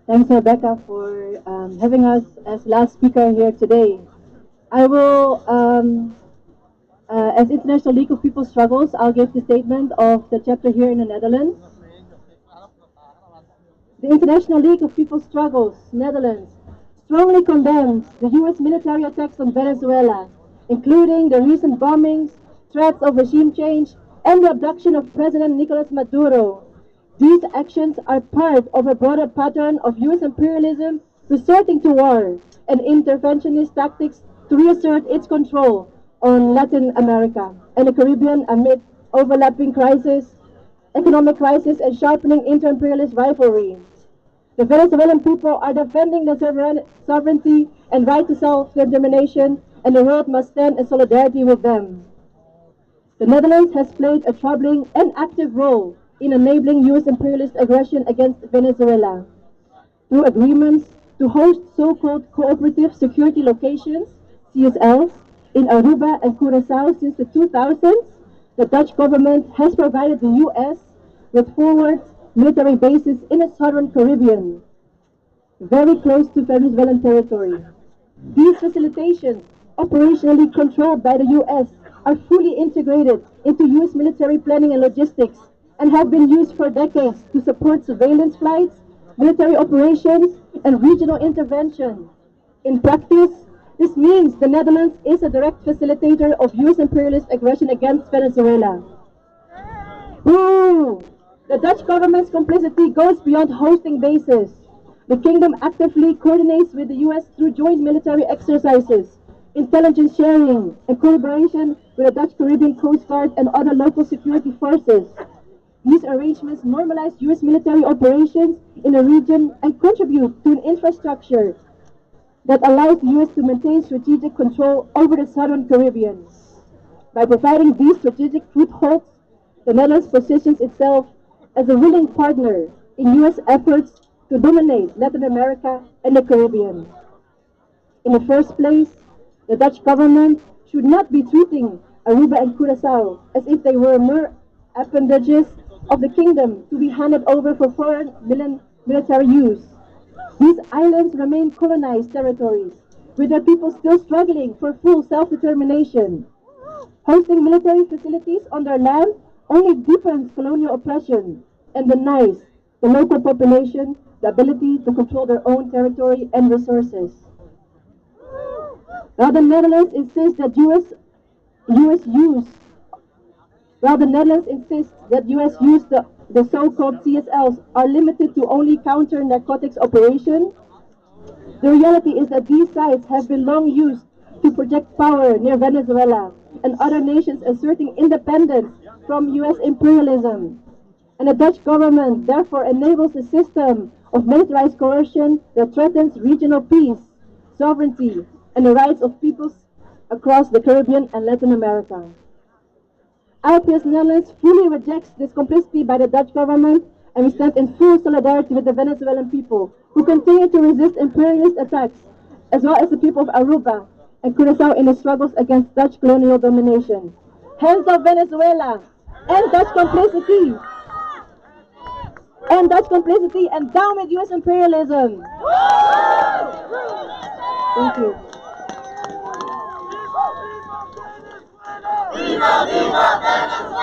Thanks, Rebecca, for having us as last speaker here today. I will, as International League of People Struggles, I'll give the statement of the chapter here in the Netherlands. The International League of People Struggles, Netherlands, strongly condemns the U.S. military attacks on Venezuela, including the recent bombings, threats of regime change, and the abduction of President Nicolas Maduro. These actions are part of a broader pattern of U.S. imperialism resorting to war and interventionist tactics to reassert its control on Latin America and the Caribbean amid overlapping crises, economic crisis, and sharpening inter-imperialist rivalry. The Venezuelan people are defending their sovereignty and right to self-determination, and the world must stand in solidarity with them. The Netherlands has played a troubling and active role in enabling U.S. imperialist aggression against Venezuela through agreements to host so-called cooperative security locations, CSLs, in Aruba and Curacao since the 2000s. The Dutch government has provided the U.S. with forward military bases in the southern Caribbean, very close to Venezuelan territory. These facilitations, operationally controlled by the U.S., are fully integrated into U.S. military planning and logistics and have been used for decades to support surveillance flights, military operations, and regional intervention. In practice, this means the Netherlands is a direct facilitator of U.S. imperialist aggression against Venezuela. Boo! The Dutch government's complicity goes beyond hosting bases. The kingdom actively coordinates with the U.S. through joint military exercises, intelligence sharing, and collaboration with the Dutch Caribbean Coast Guard and other local security forces. These arrangements normalize U.S. military operations in the region and contribute to an infrastructure that allows the U.S. to maintain strategic control over the southern Caribbean. By providing these strategic footholds, the Netherlands positions itself as a willing partner in U.S. efforts to dominate Latin America and the Caribbean. In the first place, the Dutch government should not be treating Aruba and Curacao as if they were mere appendages of the kingdom to be handed over for foreign military use. These islands remain colonized territories, with their people still struggling for full self-determination. Hosting military facilities on their land only deepens colonial oppression and denies the local population the ability to control their own territory and resources. While the Netherlands insists that US use while the Netherlands insists that US use the so-called CSLs are limited to only counter-narcotics operations, the reality is that these sites have been long used to project power near Venezuela and other nations asserting independence from US imperialism. And the Dutch government therefore enables a system of militarized coercion that threatens regional peace, sovereignty, and the rights of peoples across the Caribbean and Latin America. IPS Netherlands fully rejects this complicity by the Dutch government, and we stand in full solidarity with the Venezuelan people who continue to resist imperialist attacks, as well as the people of Aruba and Curacao in the struggles against Dutch colonial domination. Hands off Venezuela! End Dutch complicity! End Dutch complicity and down with US imperialism! Thank you. ¡Viva, viva Venezuela!